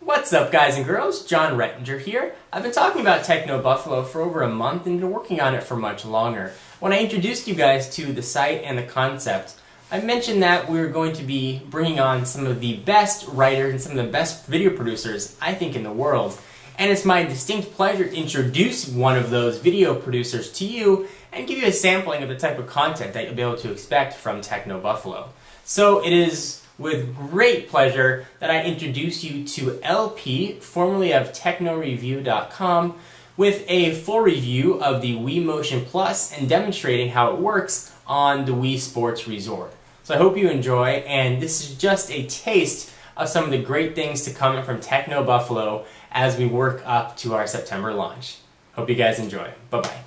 What's up, guys and girls? John Rettinger here. I've been talking about TechnoBuffalo for over a month and been working on it for much longer. When I introduced you guys to the site and the concept, I mentioned that we were going to be bringing on some of the best writers and some of the best video producers, I think, in the world. And it's my distinct pleasure to introduce one of those video producers to you and give you a sampling of the type of content that you'll be able to expect from TechnoBuffalo. So it is with great pleasure that I introduce you to LP, formerly of TechnoReview.com, with a full review of the Wii Motion Plus and demonstrating how it works on the Wii Sports Resort. So I hope you enjoy, and this is just a taste of some of the great things to come from TechnoBuffalo as we work up to our September launch. Hope you guys enjoy. Bye-bye.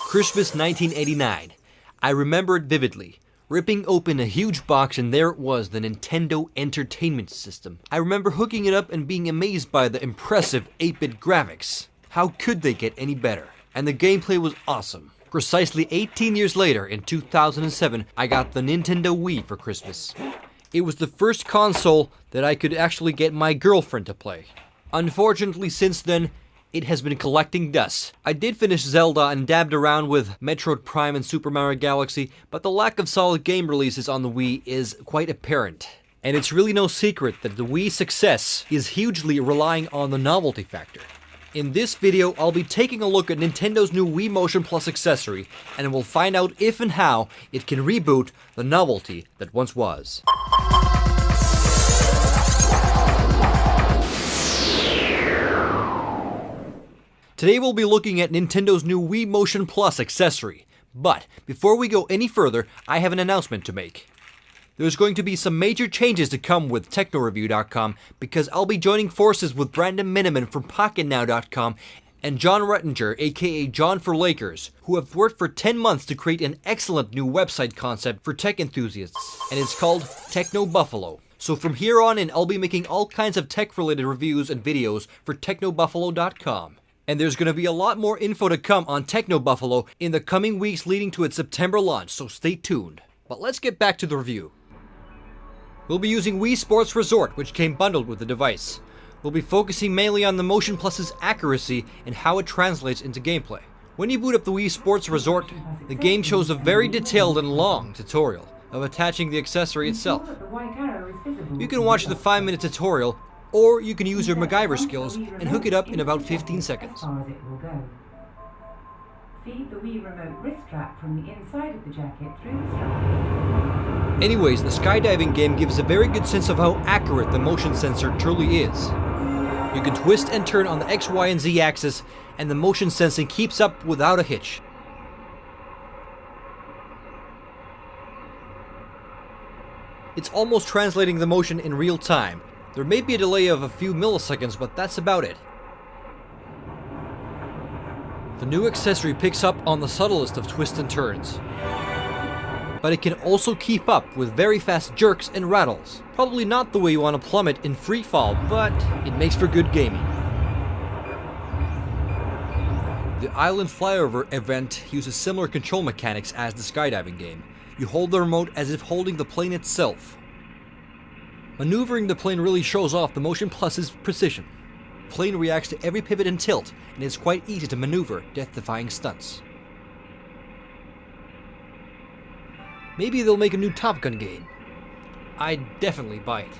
Christmas 1989. I remember it vividly. Ripping open a huge box and there it was, the Nintendo Entertainment System. I remember hooking it up and being amazed by the impressive 8-bit graphics. How could they get any better? And the gameplay was awesome. Precisely 18 years later, in 2007, I got the Nintendo Wii for Christmas. It was the first console that I could actually get my girlfriend to play. Unfortunately, since then, it has been collecting dust. I did finish Zelda and dabbed around with Metroid Prime and Super Mario Galaxy, but the lack of solid game releases on the Wii is quite apparent. And it's really no secret that the Wii's success is hugely relying on the novelty factor. In this video, I'll be taking a look at Nintendo's new Wii Motion Plus accessory, and we'll find out if and how it can reboot the novelty that once was. Today we'll be looking at Nintendo's new Wii Motion Plus accessory. But before we go any further, I have an announcement to make. There's going to be some major changes to come with TechnoReview.com because I'll be joining forces with Brandon Miniman from PocketNow.com and John Rettinger, aka John for Lakers, who have worked for 10 months to create an excellent new website concept for tech enthusiasts, and it's called TechnoBuffalo. So from here on in, I'll be making all kinds of tech-related reviews and videos for TechnoBuffalo.com. And there's going to be a lot more info to come on TechnoBuffalo in the coming weeks leading to its September launch, so stay tuned. But let's get back to the review. We'll be using Wii Sports Resort, which came bundled with the device. We'll be focusing mainly on the Motion Plus's accuracy and how it translates into gameplay. When you boot up the Wii Sports Resort, the game shows a very detailed and long tutorial of attaching the accessory itself. You can watch the 5-minute tutorial, or you can use your MacGyver skills and hook it up in about 15 seconds. Feed the Wii remote wrist strap from the inside of the jacket through the strap. Anyways, the skydiving game gives a very good sense of how accurate the motion sensor truly is. You can twist and turn on the X, Y, and Z axis, and the motion sensing keeps up without a hitch. It's almost translating the motion in real time. There may be a delay of a few milliseconds, but that's about it. The new accessory picks up on the subtlest of twists and turns, but it can also keep up with very fast jerks and rattles. Probably not the way you want to plummet in free fall, but it makes for good gaming. The Island Flyover event uses similar control mechanics as the skydiving game. You hold the remote as if holding the plane itself. Maneuvering the plane really shows off the Motion Plus's precision. The plane reacts to every pivot and tilt, and it's quite easy to maneuver death-defying stunts. Maybe they'll make a new Top Gun game. I'd definitely buy it.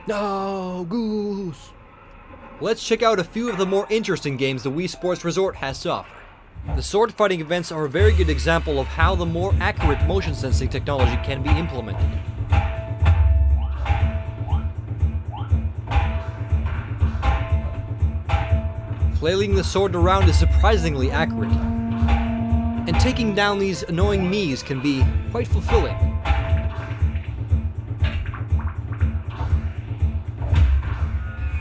No, Goose! Let's check out a few of the more interesting games the Wii Sports Resort has to offer. The sword fighting events are a very good example of how the more accurate motion sensing technology can be implemented. Flailing the sword around is surprisingly accurate, and taking down these annoying Miis can be quite fulfilling.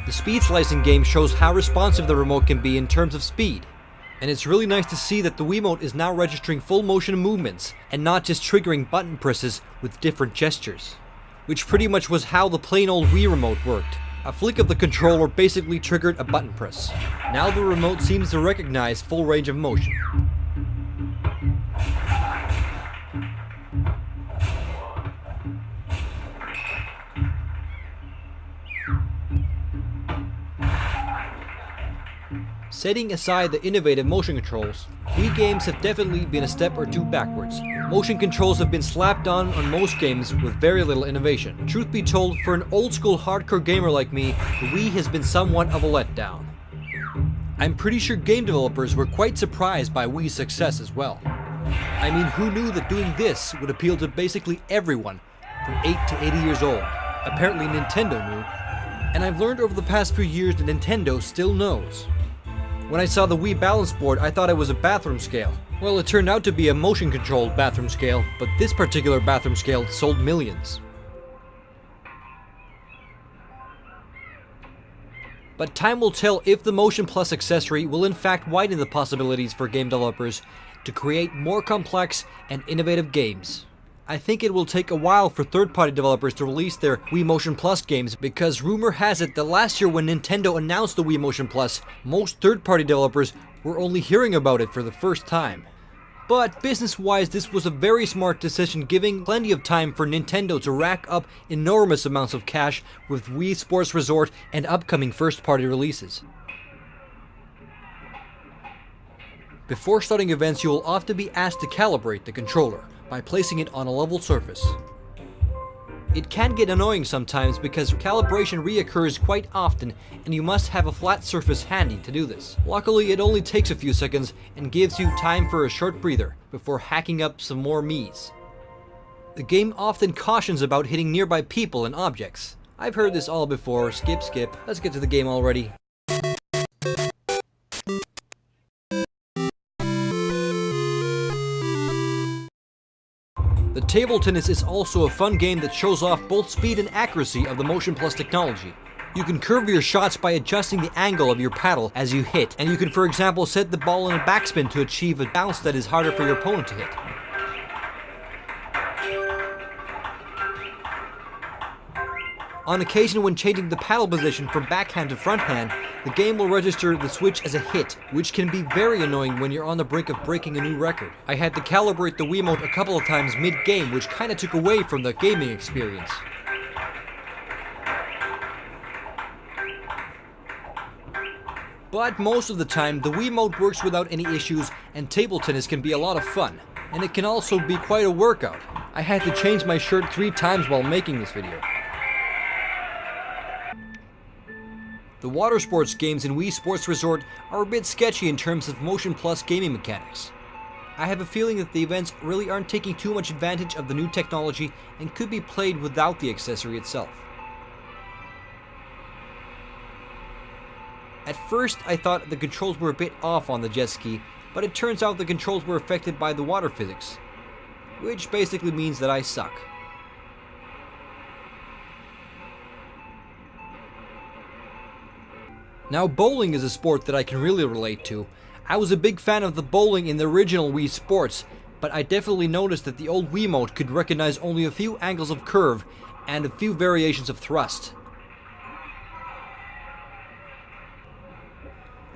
The speed slicing game shows how responsive the remote can be in terms of speed, and it's really nice to see that the Wiimote is now registering full motion movements and not just triggering button presses with different gestures, which pretty much was how the plain old Wii remote worked. A flick of the controller basically triggered a button press. Now the remote seems to recognize full range of motion. Setting aside the innovative motion controls, Wii games have definitely been a step or two backwards. Motion controls have been slapped on most games with very little innovation. Truth be told, for an old school hardcore gamer like me, the Wii has been somewhat of a letdown. I'm pretty sure game developers were quite surprised by Wii's success as well. I mean, who knew that doing this would appeal to basically everyone from 8 to 80 years old? Apparently Nintendo knew, and I've learned over the past few years that Nintendo still knows. When I saw the Wii balance board, I thought it was a bathroom scale. Well, it turned out to be a motion-controlled bathroom scale, but this particular bathroom scale sold millions. But time will tell if the Motion Plus accessory will in fact widen the possibilities for game developers to create more complex and innovative games. I think it will take a while for third-party developers to release their Wii Motion Plus games, because rumor has it that last year when Nintendo announced the Wii Motion Plus, most third-party developers were only hearing about it for the first time. But business-wise, this was a very smart decision, giving plenty of time for Nintendo to rack up enormous amounts of cash with Wii Sports Resort and upcoming first-party releases. Before starting events, you will often be asked to calibrate the controller by placing it on a level surface. It can get annoying sometimes because calibration reoccurs quite often and you must have a flat surface handy to do this. Luckily, it only takes a few seconds and gives you time for a short breather before hacking up some more Miis. The game often cautions about hitting nearby people and objects. I've heard this all before. Skip. Let's get to the game already. The table tennis is also a fun game that shows off both speed and accuracy of the Motion Plus technology. You can curve your shots by adjusting the angle of your paddle as you hit, and you can, for example, set the ball in a backspin to achieve a bounce that is harder for your opponent to hit. On occasion, when changing the paddle position from backhand to fronthand, the game will register the switch as a hit, which can be very annoying when you're on the brink of breaking a new record. I had to calibrate the Wiimote a couple of times mid-game, which kinda took away from the gaming experience. But most of the time, the Wiimote works without any issues, and table tennis can be a lot of fun. And it can also be quite a workout. I had to change my shirt 3 times while making this video. The water sports games in Wii Sports Resort are a bit sketchy in terms of Motion Plus gaming mechanics. I have a feeling that the events really aren't taking too much advantage of the new technology and could be played without the accessory itself. At first, I thought the controls were a bit off on the jet ski, but it turns out the controls were affected by the water physics, which basically means that I suck. Now, bowling is a sport that I can really relate to. I was a big fan of the bowling in the original Wii Sports, but I definitely noticed that the old Wiimote could recognize only a few angles of curve and a few variations of thrust.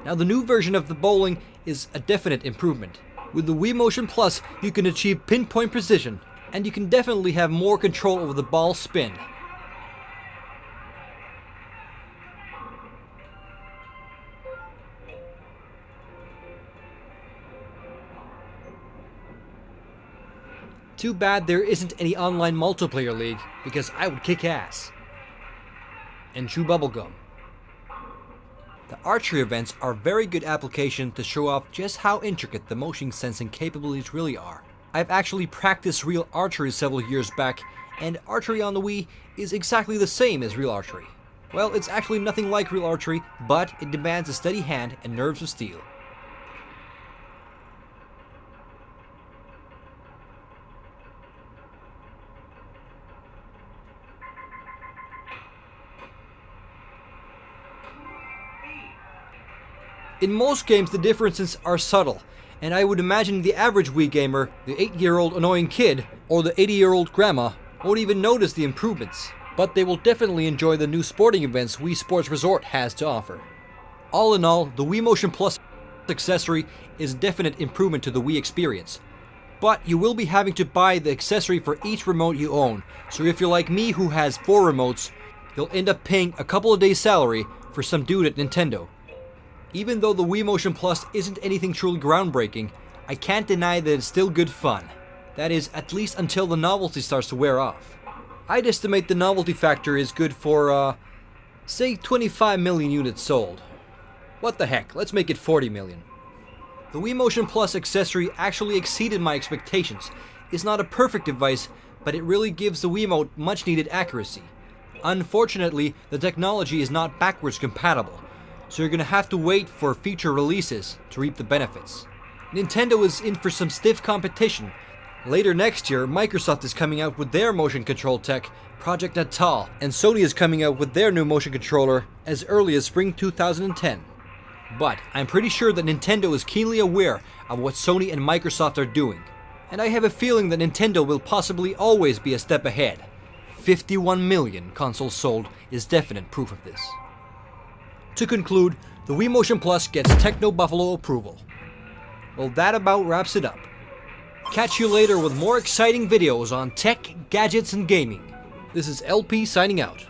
Now, the new version of the bowling is a definite improvement. With the Wii Motion Plus, you can achieve pinpoint precision, and you can definitely have more control over the ball spin. Too bad there isn't any online multiplayer league, because I would kick ass. And chew bubblegum. The archery events are a very good application to show off just how intricate the motion sensing capabilities really are. I've actually practiced real archery several years back, and archery on the Wii is exactly the same as real archery. Well, it's actually nothing like real archery, but it demands a steady hand and nerves of steel. In most games, the differences are subtle, and I would imagine the average Wii gamer, the 8-year-old annoying kid, or the 80-year-old grandma, won't even notice the improvements, but they will definitely enjoy the new sporting events Wii Sports Resort has to offer. All in all, the Wii Motion Plus accessory is a definite improvement to the Wii experience, but you will be having to buy the accessory for each remote you own, so if you're like me who has 4 remotes, you'll end up paying a couple of days' salary for some dude at Nintendo. Even though the Wii Motion Plus isn't anything truly groundbreaking, I can't deny that it's still good fun. That is, at least until the novelty starts to wear off. I'd estimate the novelty factor is good for, say 25 million units sold. What the heck, let's make it 40 million. The Wii Motion Plus accessory actually exceeded my expectations. It's not a perfect device, but it really gives the Wiimote much needed accuracy. Unfortunately, the technology is not backwards compatible, so you're gonna have to wait for future releases to reap the benefits. Nintendo is in for some stiff competition. Later next year, Microsoft is coming out with their motion control tech, Project Natal, and Sony is coming out with their new motion controller as early as spring 2010. But I'm pretty sure that Nintendo is keenly aware of what Sony and Microsoft are doing, and I have a feeling that Nintendo will possibly always be a step ahead. 51 million consoles sold is definite proof of this. To conclude, the Wii Motion Plus gets TechnoBuffalo approval. Well, that about wraps it up. Catch you later with more exciting videos on tech, gadgets, and gaming. This is LP signing out.